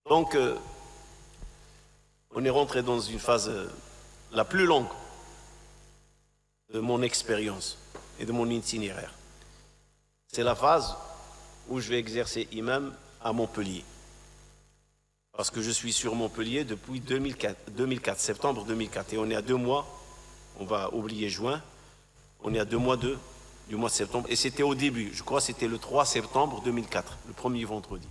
Donc, on est rentré dans une phase la plus longue de mon expérience et de mon itinéraire. C'est la phase où je vais exercer imam à Montpellier. Parce que je suis sur Montpellier depuis 2004, septembre 2004. Et on est à 2 mois, on va oublier juin, on est à 2 mois du mois de septembre. Et c'était au début, je crois que c'était le 3 septembre 2004, le premier vendredi.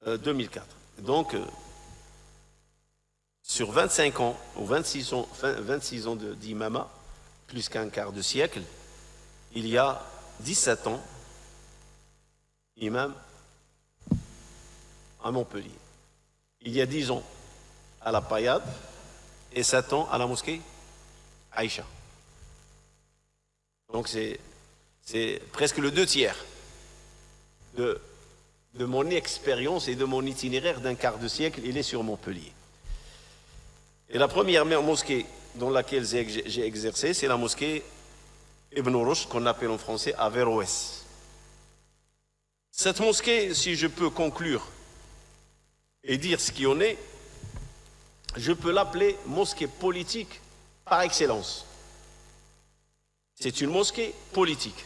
2004. Donc, sur 25 ans, ou 26 ans d'imama, plus qu'un quart de siècle, il y a 17 ans, imam à Montpellier. Il y a 10 ans à la Payade et 7 ans à la mosquée Aïcha. Donc c'est presque le 2/3 de mon expérience et de mon itinéraire d'un quart de siècle, il est sur Montpellier. Et la première mosquée dans laquelle j'ai exercé, c'est la mosquée Ibn Rushd, qu'on appelle en français Averroès. Cette mosquée, si je peux conclure et dire ce qu'il en est, je peux l'appeler mosquée politique par excellence. C'est une mosquée politique.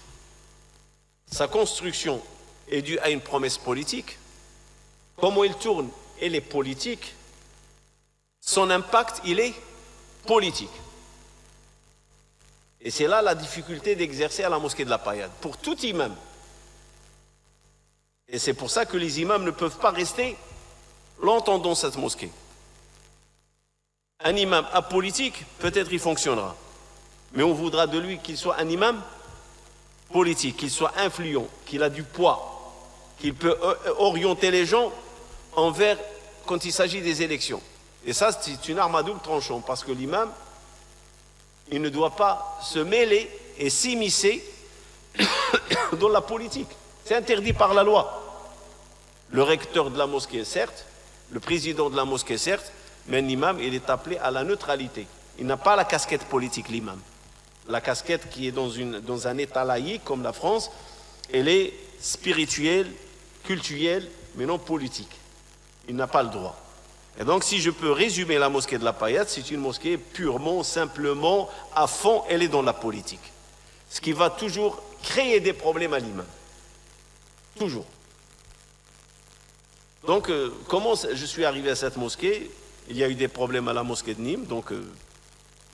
Sa construction est due à une promesse politique. Comment il tourne, elle est politique. Son impact, il est politique. Et c'est là la difficulté d'exercer à la mosquée de la Payade, pour tout imam. Et c'est pour ça que les imams ne peuvent pas rester longtemps dans cette mosquée. Un imam apolitique, peut-être il fonctionnera. Mais on voudra de lui qu'il soit un imam politique, qu'il soit influent, qu'il a du poids, qu'il peut orienter les gens envers quand il s'agit des élections. Et ça, c'est une arme à double tranchant, parce que l'imam, il ne doit pas se mêler et s'immiscer dans la politique. C'est interdit par la loi. Le recteur de la mosquée, certes, le président de la mosquée, certes, mais l'imam, il est appelé à la neutralité. Il n'a pas la casquette politique, l'imam. La casquette qui est dans un état laïque comme la France, elle est spirituelle, cultuelle, mais non politique. Il n'a pas le droit. Et donc, si je peux résumer la mosquée de la Payade, c'est une mosquée purement, simplement, à fond, elle est dans la politique. Ce qui va toujours créer des problèmes à l'imam. Toujours. Donc, comment je suis arrivé à cette mosquée? Il y a eu des problèmes à la mosquée de Nîmes, donc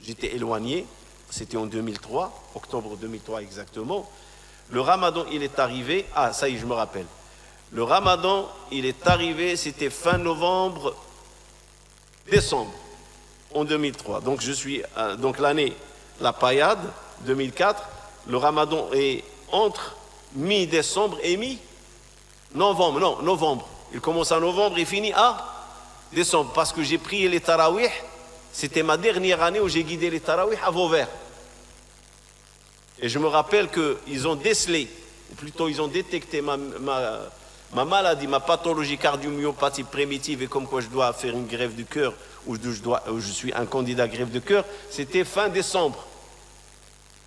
j'étais éloigné. C'était en 2003, octobre 2003 exactement. Le ramadan, il est arrivé, ah ça y est, je me rappelle. Le ramadan, il est arrivé, c'était fin novembre, décembre, en 2003. Donc je suis, donc l'année, la Payade, 2004, le ramadan est entre mi-décembre et mi-novembre, non, novembre. Il commence en novembre et finit à décembre, parce que j'ai prié les tarawih. C'était ma dernière année où j'ai guidé les tarawih à Vauvert. Et je me rappelle qu'ils ont décelé, ou plutôt ils ont détecté ma maladie, ma pathologie cardiomyopathie primitive, et comme quoi je dois faire une greffe du cœur, ou je suis un candidat à greffe de cœur. C'était fin décembre,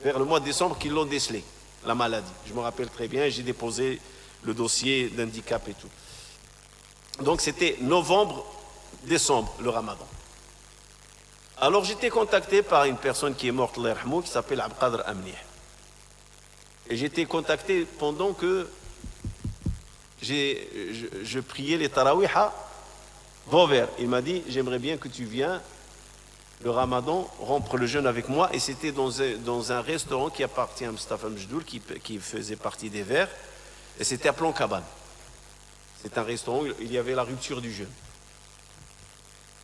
vers le mois de décembre qu'ils l'ont décelé, la maladie. Je me rappelle très bien, j'ai déposé le dossier d'handicap et tout. Donc c'était novembre, décembre, le ramadan. Alors j'étais contacté par une personne qui est morte, qui s'appelle Abqadr Amnih. Et j'étais contacté pendant que je priais les tarawih à Vauvert. Il m'a dit, j'aimerais bien que tu viennes le ramadan, rompre le jeûne avec moi. Et c'était dans un restaurant qui appartient à Mustafa Mjdoul, qui faisait partie des Verts. Et c'était à Plan-Cabane. C'est un restaurant où il y avait la rupture du jeûne.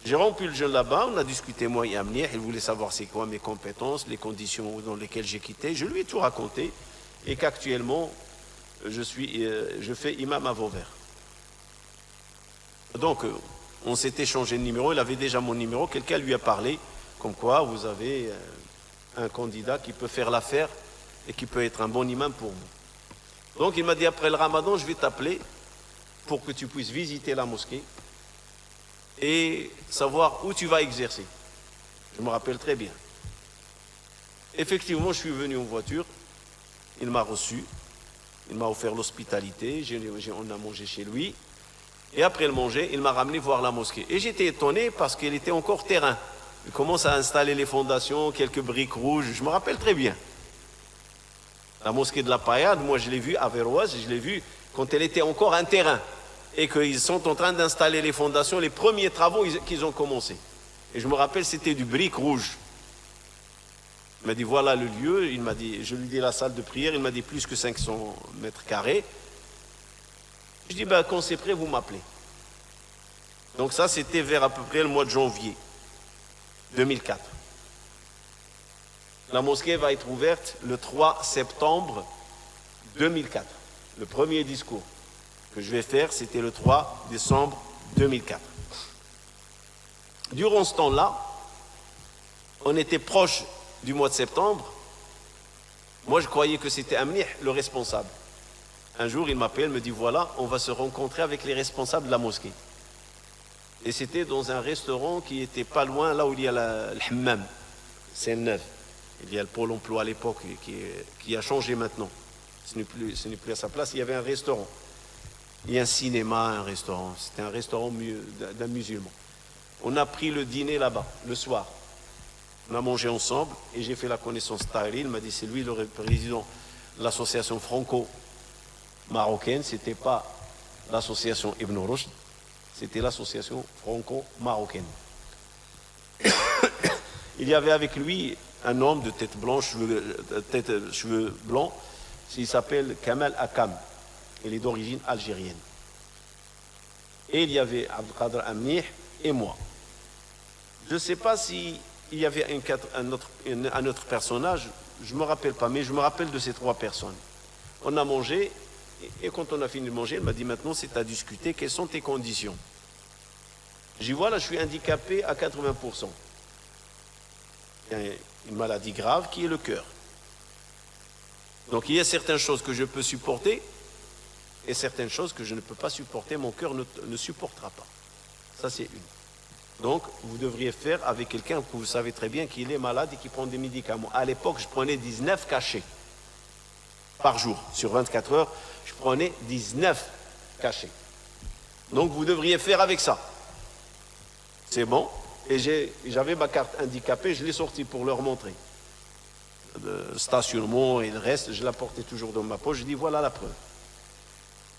J'ai rompu le jeûne là-bas, on a discuté moi et Amnir, il voulait savoir c'est quoi mes compétences, les conditions dans lesquelles j'ai quitté. Je lui ai tout raconté et qu'actuellement je fais imam à Vauvert. Donc on s'est échangé de numéro, il avait déjà mon numéro, quelqu'un lui a parlé comme quoi vous avez un candidat qui peut faire l'affaire et qui peut être un bon imam pour vous. Donc il m'a dit après le ramadan je vais t'appeler pour que tu puisses visiter la mosquée et savoir où tu vas exercer. Je me rappelle très bien. Effectivement, je suis venu en voiture, il m'a reçu, il m'a offert l'hospitalité, on a mangé chez lui, Et après le manger, il m'a ramené voir la mosquée. Et j'étais étonné parce qu'il était encore terrain. Il commence à installer les fondations, quelques briques rouges. Je me rappelle très bien. La mosquée de la Paillade, moi je l'ai vue à Verroise, je l'ai vue quand elle était encore un terrain. Et qu'ils sont en train d'installer les fondations, les premiers travaux qu'ils ont commencé. Et je me rappelle, c'était du brique rouge. Il m'a dit, voilà le lieu. Il m'a dit, je lui ai dit la salle de prière. Il m'a dit, plus que 500 mètres carrés. Je dis, ben, quand c'est prêt, vous m'appelez. Donc ça, c'était vers à peu près le mois de janvier 2004. La mosquée va être ouverte le 3 septembre 2004. Le premier discours que je vais faire, c'était le 3 décembre 2004. Durant ce temps-là, on était proche du mois de septembre. Moi, je croyais que c'était Amnih, le responsable. Un jour, il m'appelle, me dit, voilà, on va se rencontrer avec les responsables de la mosquée. Et c'était dans un restaurant qui était pas loin, là où il y a le hammam, c'est neuf. Il y a le pôle emploi à l'époque qui a changé maintenant. Ce n'est plus à sa place, il y avait un restaurant. Il y a un cinéma, un restaurant. C'était un restaurant d'un musulman. On a pris le dîner là-bas, le soir. On a mangé ensemble et j'ai fait la connaissance de Tahiri. Il m'a dit, c'est lui le président de l'association franco-marocaine. Ce n'était pas l'association Ibn Rushd, c'était l'association franco-marocaine. Il y avait avec lui un homme de tête blanche, cheveux blancs. Il s'appelle Kamal Akam. Il est d'origine algérienne. Et il y avait Abdelkader Amnih et moi. Je ne sais pas s'il y avait un autre personnage, je ne me rappelle pas, mais je me rappelle de ces trois personnes. On a mangé, et quand on a fini de manger, elle m'a dit, maintenant c'est à discuter, quelles sont tes conditions? J'ai dit, voilà, je suis handicapé à 80%. Il y a une maladie grave qui est le cœur. Donc il y a certaines choses que je peux supporter, et certaines choses que je ne peux pas supporter, mon cœur ne supportera pas. Ça c'est une. Donc, vous devriez faire avec quelqu'un que vous savez très bien qu'il est malade et qui prend des médicaments. À l'époque, je prenais 19 cachets par jour. Sur 24 heures, je prenais 19 cachets. Donc, vous devriez faire avec ça. C'est bon. Et j'avais ma carte handicapée, je l'ai sortie pour leur montrer. Le stationnement et le reste, je la portais toujours dans ma poche. Je dis, voilà la preuve.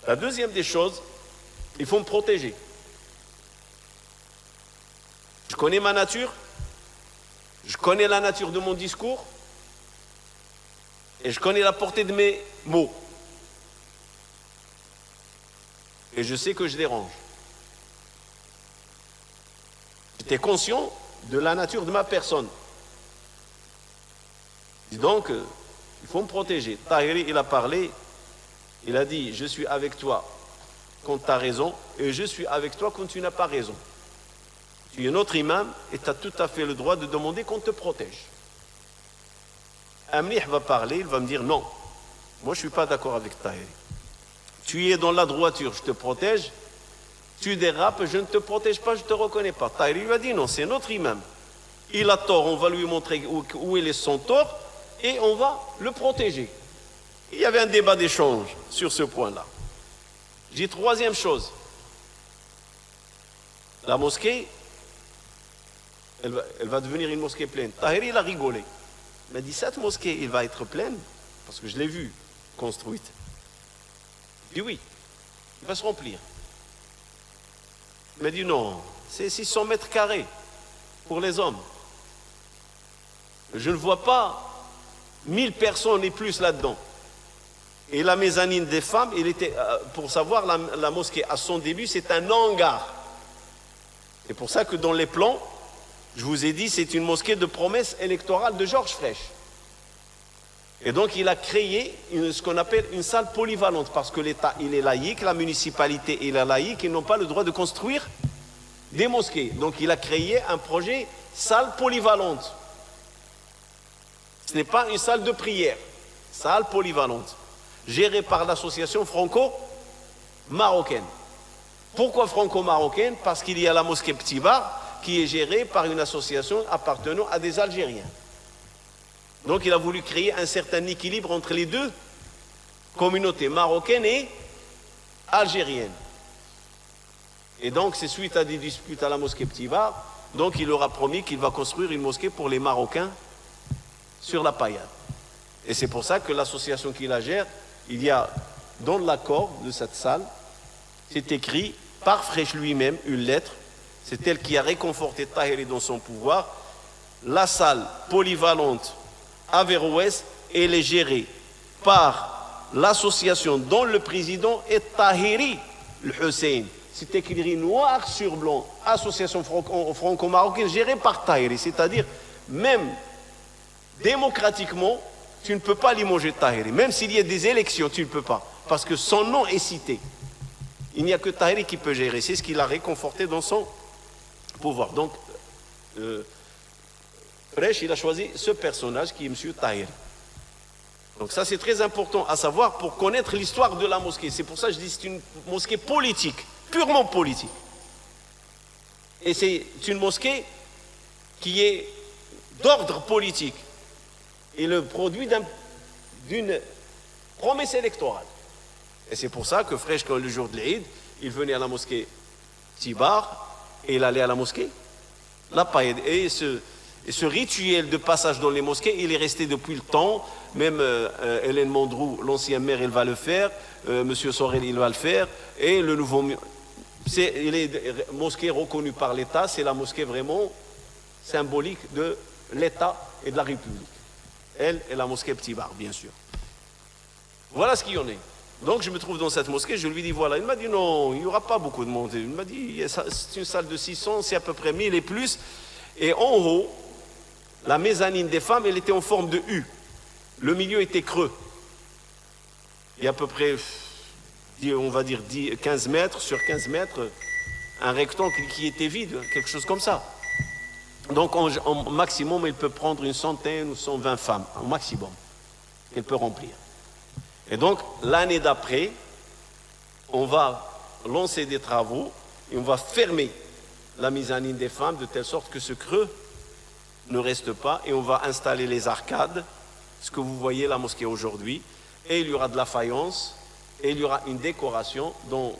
La deuxième des choses, il faut me protéger. Je connais ma nature, je connais la nature de mon discours et je connais la portée de mes mots. Et je sais que je dérange. J'étais conscient de la nature de ma personne. Et donc, il faut me protéger. Tahiri, il a parlé, il a dit, je suis avec toi quand tu as raison et je suis avec toi quand tu n'as pas raison. Tu es notre imam et tu as tout à fait le droit de demander qu'on te protège. Amnih va parler, il va me dire non, moi je ne suis pas d'accord avec Tahiri. Tu es dans la droiture, je te protège. Tu dérapes, je ne te protège pas, je ne te reconnais pas. Tahiri lui a dit non, c'est notre imam. Il a tort, on va lui montrer où il est son tort et on va le protéger. Il y avait un débat d'échange sur ce point-là. J'ai troisième chose. La mosquée, elle va devenir une mosquée pleine. Tahiri, il a rigolé. Il m'a dit, cette mosquée, elle va être pleine, parce que je l'ai vue construite. Il dit oui, il va se remplir. Il m'a dit non, c'est 600 mètres carrés pour les hommes. Je ne vois pas 1000 personnes et plus là-dedans. Et la mezzanine des femmes, il était, pour savoir, la mosquée, à son début, c'est un hangar. C'est pour ça que dans les plans, je vous ai dit, c'est une mosquée de promesse électorale de Georges Frêche. Et donc, il a créé ce qu'on appelle une salle polyvalente, parce que l'État, il est laïque, la municipalité, il est laïque, ils n'ont pas le droit de construire des mosquées. Donc, il a créé un projet salle polyvalente. Ce n'est pas une salle de prière, salle polyvalente, gérée par l'association franco-marocaine. Pourquoi franco-marocaine? Parce qu'il y a la mosquée Petit Bar, qui est gérée par une association appartenant à des Algériens. Donc il a voulu créer un certain équilibre entre les deux communautés, marocaines et algériennes. Et donc, c'est suite à des disputes à la mosquée Petit Bar, donc il leur a promis qu'il va construire une mosquée pour les Marocains sur la Paillade. Et c'est pour ça que l'association qui la gère, il y a dans l'accord de cette salle, c'est écrit par Fresh lui-même une lettre, c'est elle qui a réconforté Tahiri dans son pouvoir. La salle polyvalente Averroès, elle est gérée par l'association dont le président est Tahiri Hussein. C'est écrit noir sur blanc, association franco-marocaine gérée par Tahiri, c'est-à-dire même démocratiquement, tu ne peux pas limoger Tahiri. Même s'il y a des élections, tu ne peux pas. Parce que son nom est cité. Il n'y a que Tahiri qui peut gérer. C'est ce qu'il a réconforté dans son pouvoir. Donc, Fresh, il a choisi ce personnage qui est M. Tahiri. Donc ça, c'est très important à savoir pour connaître l'histoire de la mosquée. C'est pour ça que je dis que c'est une mosquée politique, purement politique. Et c'est une mosquée qui est d'ordre politique et le produit d'une promesse électorale. Et c'est pour ça que Fresh, quand le jour de l'Eid, il venait à la mosquée Tibar et il allait à la mosquée La Païd. Et ce rituel de passage dans les mosquées, il est resté depuis le temps. Même Hélène Mondrou, l'ancien maire, il va le faire. Monsieur Sorel, il va le faire. Et le nouveau... Il est mosquée reconnue par l'État. C'est la mosquée vraiment symbolique de l'État et de la République. Elle et la mosquée Petit Bar, bien sûr. Voilà ce qu'il y en est. Donc je me trouve dans cette mosquée, je lui dis voilà. Il m'a dit non, il n'y aura pas beaucoup de monde. Il m'a dit c'est une salle de 600, c'est à peu près 1000 et plus. Et en haut, la mezzanine des femmes, elle était en forme de U. Le milieu était creux. Il y a à peu près, on va dire 15 mètres sur 15 mètres, un rectangle qui était vide, quelque chose comme ça. Donc en maximum, il peut prendre une centaine ou 120 femmes, au maximum, qu'elle peut remplir. Et donc, l'année d'après, on va lancer des travaux et on va fermer la mezzanine des femmes de telle sorte que ce creux ne reste pas et on va installer les arcades, ce que vous voyez la mosquée aujourd'hui, et il y aura de la faïence et il y aura une décoration dont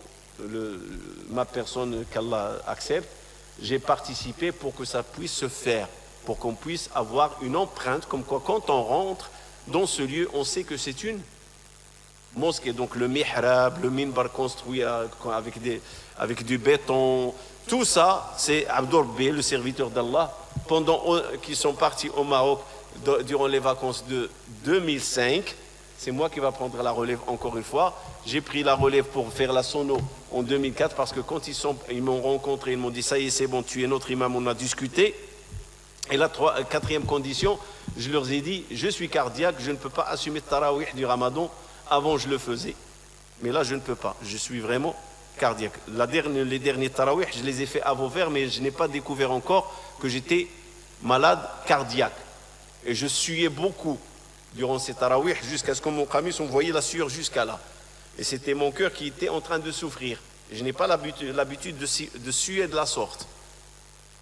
ma personne, qu'Allah accepte, j'ai participé pour que ça puisse se faire, pour qu'on puisse avoir une empreinte, comme quoi quand on rentre dans ce lieu, on sait que c'est une mosquée. Donc le mihrab, le minbar construit avec du béton, tout ça, c'est Abdour Bey, le serviteur d'Allah, qui sont partis au Maroc durant les vacances de 2005. C'est moi qui va prendre la relève encore une fois. J'ai pris la relève pour faire la sono en 2004 parce que quand ils m'ont rencontré, ils m'ont dit ça y est, c'est bon, tu es notre imam, on a discuté. Et la quatrième condition, je leur ai dit, je suis cardiaque, je ne peux pas assumer le tarawih du Ramadan. Avant, je le faisais, mais là, je ne peux pas. Je suis vraiment cardiaque. Les derniers tarawih, je les ai fait à Vauvert, mais je n'ai pas découvert encore que j'étais malade cardiaque. Et je suais beaucoup durant ces tarawih jusqu'à ce que mon qamis, on voyait la sueur jusqu'à là. Et c'était mon cœur qui était en train de souffrir. Je n'ai pas l'habitude de suer de la sorte.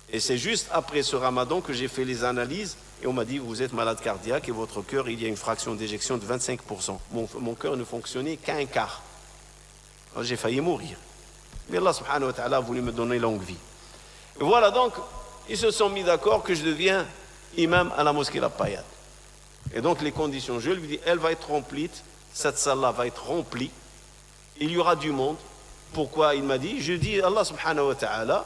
Et c'est juste après ce ramadan que j'ai fait les analyses et on m'a dit vous êtes malade cardiaque et votre cœur, il y a une fraction d'éjection de 25%. Mon cœur ne fonctionnait qu'à un quart. Alors, j'ai failli mourir. Mais Allah subhanahu wa ta'ala a voulu me donner longue vie. Et voilà donc, ils se sont mis d'accord que je deviens imam à la mosquée La Paillade. Et donc les conditions, je lui dis, elle va être remplie, cette salle-là va être remplie, il y aura du monde. Pourquoi? Il m'a dit, je dis Allah subhanahu wa ta'ala,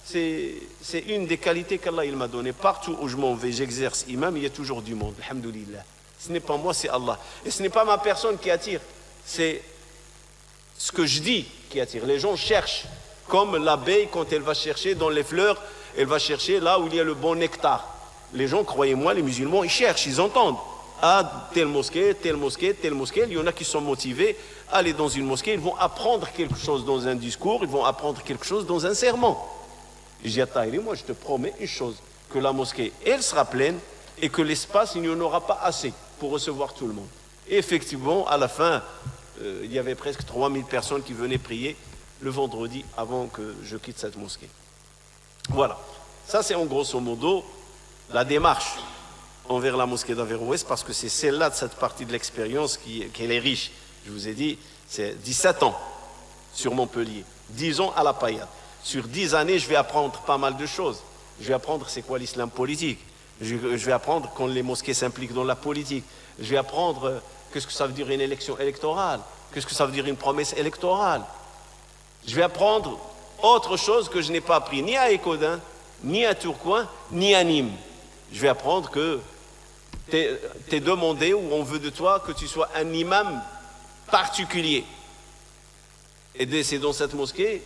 c'est une des qualités qu'Allah il m'a donné. Partout où je m'en vais, j'exerce imam, il y a toujours du monde. Alhamdulillah. Ce n'est pas moi, c'est Allah. Et ce n'est pas ma personne qui attire. C'est ce que je dis qui attire. Les gens cherchent. Comme l'abeille, quand elle va chercher dans les fleurs, elle va chercher là où il y a le bon nectar. Les gens, croyez-moi, les musulmans, ils cherchent, ils entendent. Ah, telle mosquée, telle mosquée, telle mosquée. Il y en a qui sont motivés à aller dans une mosquée. Ils vont apprendre quelque chose dans un discours. Ils vont apprendre quelque chose dans un sermon. Je dis à Tahiri, moi je te promets une chose, que la mosquée, elle sera pleine et que l'espace, il n'y en aura pas assez pour recevoir tout le monde. Et effectivement, à la fin, il y avait presque 3000 personnes qui venaient prier le vendredi avant que je quitte cette mosquée. Voilà. Ça, c'est en grosso modo la démarche envers la mosquée d'Averroès, parce que c'est celle-là de cette partie de l'expérience qu'elle est riche. Je vous ai dit, c'est 17 ans sur Montpellier, 10 ans à La Paillade. Sur 10 années, je vais apprendre pas mal de choses. Je vais apprendre c'est quoi l'islam politique. Je vais apprendre quand les mosquées s'impliquent dans la politique. Je vais apprendre qu'est-ce que ça veut dire une élection électorale. Qu'est-ce que ça veut dire une promesse électorale. Je vais apprendre autre chose que je n'ai pas appris ni à Écodin, ni à Tourcoing, ni à Nîmes. Je vais apprendre que t'es demandé ou on veut de toi que tu sois un imam particulier. Et c'est dans cette mosquée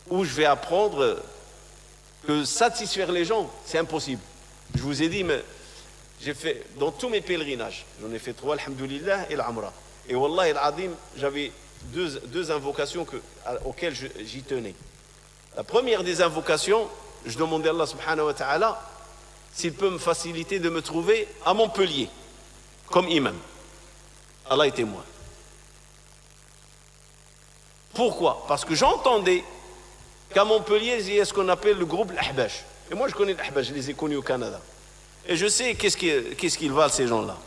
où je vais apprendre que satisfaire les gens, c'est impossible. Je vous ai dit, mais j'ai fait dans tous mes pèlerinages, j'en ai fait 3, alhamdoulilah, et l'Amra. Et Wallah et l'Adim, j'avais deux invocations auxquelles j'y tenais. La première des invocations, je demandais à Allah subhanahu wa ta'ala s'il peut me faciliter de me trouver à Montpellier, comme imam. Allah est témoin. Pourquoi? Parce que j'entendais qu'à Montpellier, il y a ce qu'on appelle le groupe L'Ahbash. Et moi, je connais L'Ahbash, je les ai connus au Canada. Et je sais qu'est-ce qu'ils valent, ces gens-là.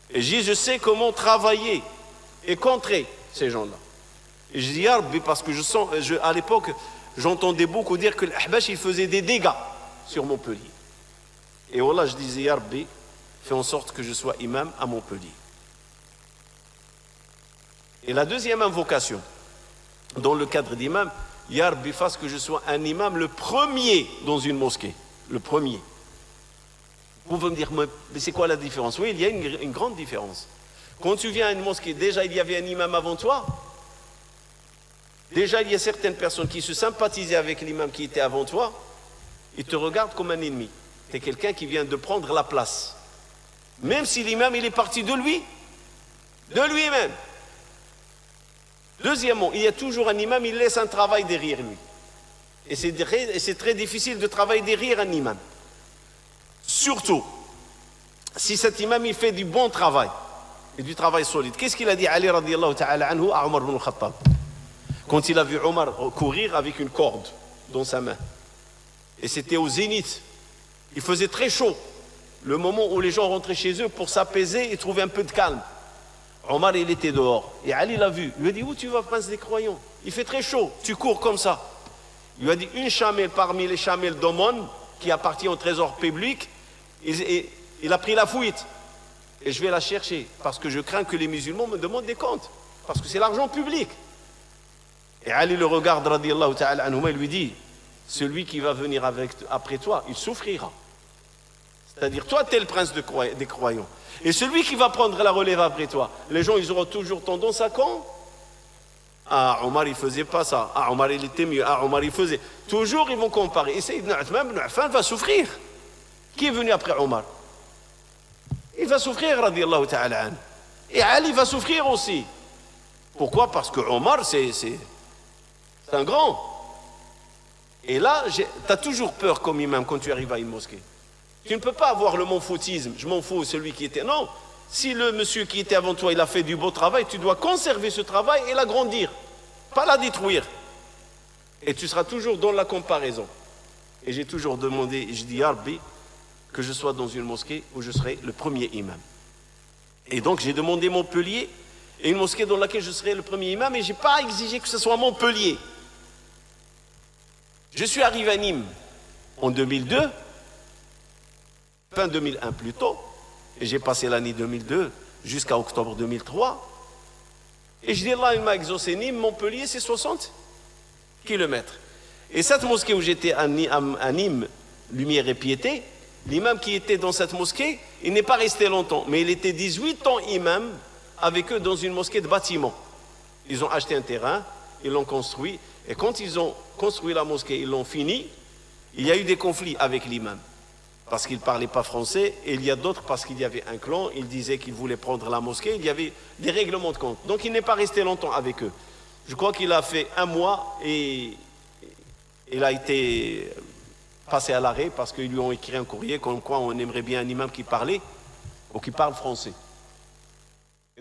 Et je sais comment travailler et contrer ces gens-là. Et je dis, ya Rabbi, parce que à l'époque, j'entendais beaucoup dire que l'Ahbash, il faisait des dégâts sur Montpellier. Et voilà, je disais, ya Rabbi, fais en sorte que je sois imam à Montpellier. Et la deuxième invocation, dans le cadre d'imam, ya Rabbi, fasse que je sois un imam le premier dans une mosquée. Le premier. Vous pouvez me dire, mais c'est quoi la différence? Oui, il y a une grande différence. Quand tu viens à une mosquée, déjà il y avait un imam avant toi. Déjà il y a certaines personnes qui se sympathisaient avec l'imam qui était avant toi. Ils te regardent comme un ennemi. Tu es quelqu'un qui vient de prendre la place. Même si l'imam il est parti de lui-même. Deuxièmement, il y a toujours un imam, il laisse un travail derrière lui. Et c'est très difficile de travailler derrière un imam. Surtout, si cet imam il fait du bon travail et du travail solide. Qu'est-ce qu'il a dit Ali radiallahu ta'ala anhu à Omar ibn al-Khattab quand il a vu Omar courir avec une corde dans sa main? Et c'était au zénith. Il faisait très chaud. Le moment où les gens rentraient chez eux pour s'apaiser et trouver un peu de calme. Omar il était dehors. Et Ali l'a vu. Il lui a dit, où tu vas, prince des croyants? Il fait très chaud. Tu cours comme ça. Il lui a dit, une chamelle parmi les chamelles d'Omon qui appartient au trésor public. Il a pris la fuite. Et je vais la chercher parce que je crains que les musulmans me demandent des comptes. Parce que c'est l'argent public. Et Ali le regarde, radiallahu ta'ala anhu, il lui dit, celui qui va venir après toi, il souffrira. C'est-à-dire, toi, tu es le prince des croyants. Et celui qui va prendre la relève après toi, les gens, ils auront toujours tendance à quand? Ah, Omar, il faisait pas ça. Ah, Omar, il était mieux. Ah, Omar, il faisait. Toujours, ils vont comparer. Et Sayyidina Uthman ibn Affan va souffrir. Qui est venu après Omar? Il va souffrir, radiallahu ta'ala anhu. Et Ali va souffrir aussi. Pourquoi? Parce que Omar, c'est un grand. Et là, tu as toujours peur comme imam quand tu arrives à une mosquée. Tu ne peux pas avoir le monfoutisme. Je m'en fous, celui qui était. Non, si le monsieur qui était avant toi, il a fait du beau travail, tu dois conserver ce travail et l'agrandir. Pas la détruire. Et tu seras toujours dans la comparaison. Et j'ai toujours demandé, je dis, Ya Rabbi, que je sois dans une mosquée où je serai le premier imam. Et donc j'ai demandé Montpellier, et une mosquée dans laquelle je serai le premier imam, et je n'ai pas exigé que ce soit Montpellier. Je suis arrivé à Nîmes en 2002, fin 2001 plutôt, et j'ai passé l'année 2002 jusqu'à octobre 2003. Et je dis, là, il m'a exaucé Nîmes, Montpellier, c'est 60 kilomètres. Et cette mosquée où j'étais à Nîmes, Lumière et Piété, l'imam qui était dans cette mosquée, il n'est pas resté longtemps, mais il était 18 ans imam avec eux dans une mosquée de bâtiment. Ils ont acheté un terrain, ils l'ont construit, et quand ils ont construit la mosquée, ils l'ont fini, il y a eu des conflits avec l'imam, parce qu'il ne parlait pas français, et il y a d'autres parce qu'il y avait un clan, ils disaient qu'ils voulaient prendre la mosquée, il y avait des règlements de compte. Donc il n'est pas resté longtemps avec eux. Je crois qu'il a fait 1 mois, et il a été passé à l'arrêt parce qu'ils lui ont écrit un courrier comme quoi on aimerait bien un imam qui parlait ou qui parle français.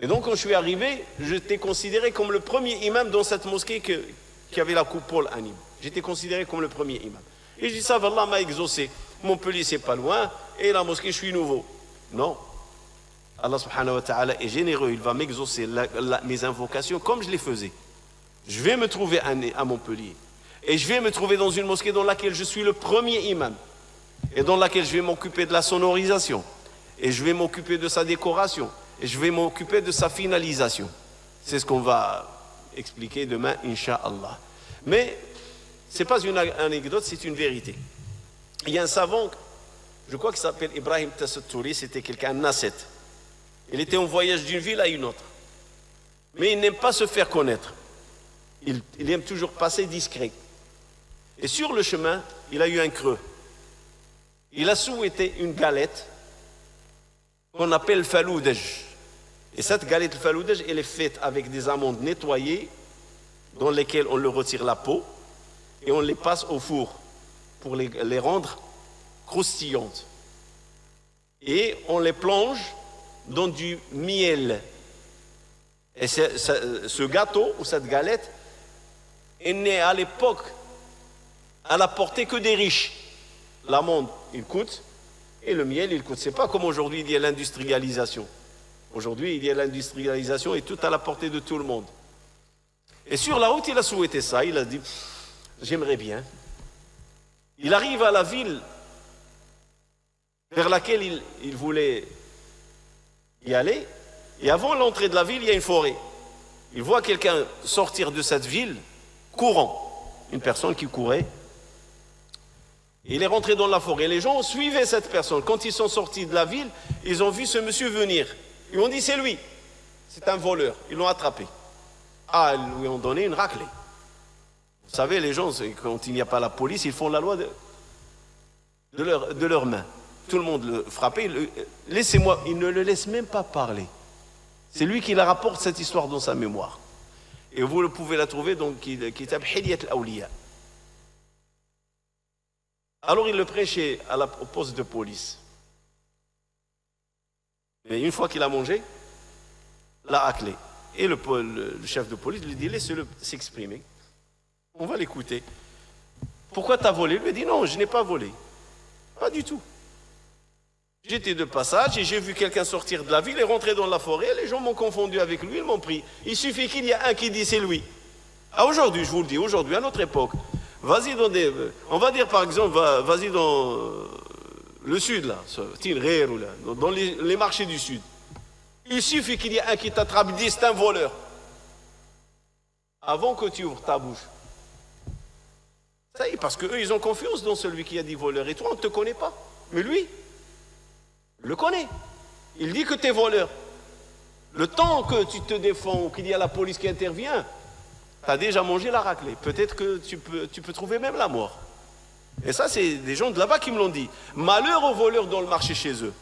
Et donc quand je suis arrivé, j'étais considéré comme le premier imam dans cette mosquée qui avait la coupole à Nîmes. J'étais considéré comme le premier imam. Et je dis ça, Allah m'a exaucé. Montpellier c'est pas loin et la mosquée je suis nouveau. Non. Allah subhanahu wa ta'ala est généreux, il va m'exaucer mes invocations comme je les faisais. Je vais me trouver à Montpellier. Et je vais me trouver dans une mosquée dans laquelle je suis le premier imam. Et dans laquelle je vais m'occuper de la sonorisation. Et je vais m'occuper de sa décoration. Et je vais m'occuper de sa finalisation. C'est ce qu'on va expliquer demain, Inch'Allah. Mais ce n'est pas une anecdote, c'est une vérité. Il y a un savant, je crois qu'il s'appelle Ibrahim Tassat-Touri, c'était quelqu'un, un Nasset. Il était en voyage d'une ville à une autre. Mais il n'aime pas se faire connaître. Il aime toujours passer discret. Et sur le chemin, il a eu un creux. Il a souhaité une galette qu'on appelle faloudej. Et cette galette faloudej, elle est faite avec des amandes nettoyées dans lesquelles on leur retire la peau et on les passe au four pour les rendre croustillantes. Et on les plonge dans du miel. Et ce gâteau ou cette galette est né à l'époque à la portée que des riches. L'amande, il coûte, et le miel, il coûte. C'est pas comme aujourd'hui, il y a l'industrialisation. Aujourd'hui, il y a l'industrialisation et tout à la portée de tout le monde. Et sur la route, il a souhaité ça. Il a dit, j'aimerais bien. Il arrive à la ville vers laquelle il voulait y aller. Et avant l'entrée de la ville, il y a une forêt. Il voit quelqu'un sortir de cette ville courant. Une personne qui courait. Il est rentré dans la forêt. Les gens suivaient cette personne. Quand ils sont sortis de la ville, ils ont vu ce monsieur venir. Ils ont dit, c'est lui. C'est un voleur. Ils l'ont attrapé. Ah, ils lui ont donné une raclée. Vous savez, les gens, quand il n'y a pas la police, ils font la loi de leurs mains. Tout le monde le frappait. Laissez-moi, il ne le laisse même pas parler. C'est lui qui la rapporte cette histoire dans sa mémoire. Et vous pouvez la trouver dans le Kitab Hilyat al-Awliya. Alors il le prêchait au poste de police. Mais une fois qu'il a mangé, l'a raclé. Et le chef de police lui dit, laissez-le s'exprimer. On va l'écouter. Pourquoi tu as volé? Il lui dit, non, je n'ai pas volé. Pas du tout. J'étais de passage et j'ai vu quelqu'un sortir de la ville et rentrer dans la forêt. Les gens m'ont confondu avec lui, ils m'ont pris. Il suffit qu'il y ait un qui dit, c'est lui. Ah, aujourd'hui, je vous le dis, aujourd'hui, à notre époque, vas-y dans on va dire par exemple, vas-y dans le sud, là, dans les marchés du sud. Il suffit qu'il y ait un qui t'attrape, dit c'est un voleur. Avant que tu ouvres ta bouche. Ça y est, parce qu'eux, ils ont confiance dans celui qui a dit voleur. Et toi, on ne te connaît pas. Mais lui, le connaît. Il dit que tu es voleur. Le temps que tu te défends ou qu'il y a la police qui intervient, tu as déjà mangé la raclée. Peut-être que tu peux trouver même la mort. Et ça, c'est des gens de là-bas qui me l'ont dit. Malheur aux voleurs dans le marché chez eux.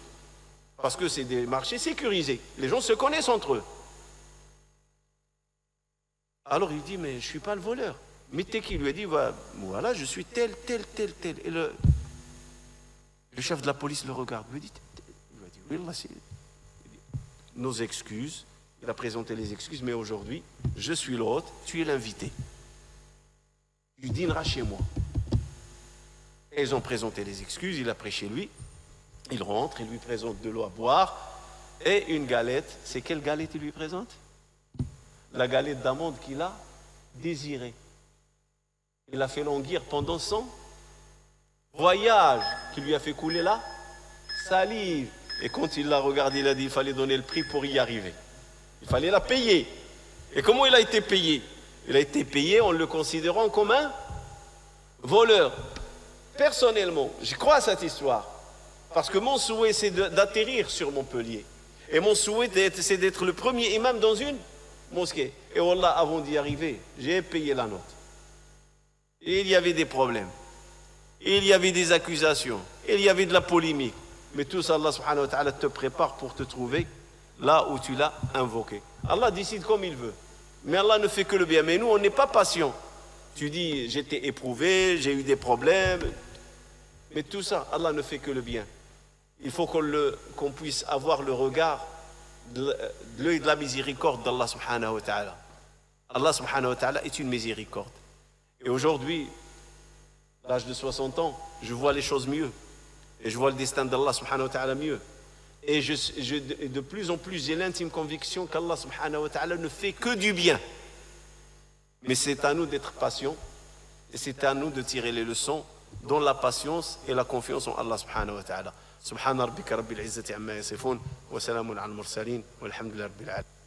Parce que c'est des marchés sécurisés. Les gens se connaissent entre eux. Alors il dit, mais je ne suis pas le voleur. Mais t'es qui? Il lui a dit, voilà, je suis tel. Et le chef de la police le regarde. Il lui dit, oui, là, c'est... Nos excuses. Il a présenté les excuses, mais aujourd'hui, je suis l'hôte, tu es l'invité. Tu dîneras chez moi. Et ils ont présenté les excuses, il a pris chez lui. Il rentre, il lui présente de l'eau à boire et une galette. C'est quelle galette il lui présente? La galette d'amande qu'il a désirée. Il a fait languir pendant son voyage qui lui a fait couler la salive. Et quand il l'a regardé, il a dit qu'il fallait donner le prix pour y arriver. Il fallait la payer. Et comment il a été payé? Il a été payé en le considérant comme un voleur. Personnellement, je crois à cette histoire. Parce que mon souhait, c'est d'atterrir sur Montpellier. Et mon souhait, c'est d'être le premier imam dans une mosquée. Et Wallah, avant d'y arriver, j'ai payé la note. Et il y avait des problèmes. Et il y avait des accusations. Et il y avait de la polémique. Mais tout ça, Allah subhanahu wa ta'ala te prépare pour te trouver là où tu l'as invoqué. Allah décide comme il veut. Mais Allah ne fait que le bien. Mais nous, on n'est pas patient. Tu dis, j'étais éprouvé, j'ai eu des problèmes. Mais tout ça, Allah ne fait que le bien. Il faut qu'on puisse avoir le regard de l'œil de la miséricorde d'Allah subhanahu wa ta'ala. Allah subhanahu wa ta'ala est une miséricorde. Et aujourd'hui, à l'âge de 60 ans, je vois les choses mieux. Et je vois le destin d'Allah subhanahu wa ta'ala mieux. Et de plus en plus, j'ai l'intime conviction qu'Allah subhanahu wa ta'ala ne fait que du bien. Mais c'est à nous d'être patients Et c'est à nous de tirer les leçons dans la patience et la confiance en Allah subhanahu wa ta'ala. Subhana rabbika rabbil izzati amma yasifun wa salamun ala al-mursalin walhamdulillahi rabbil alamin.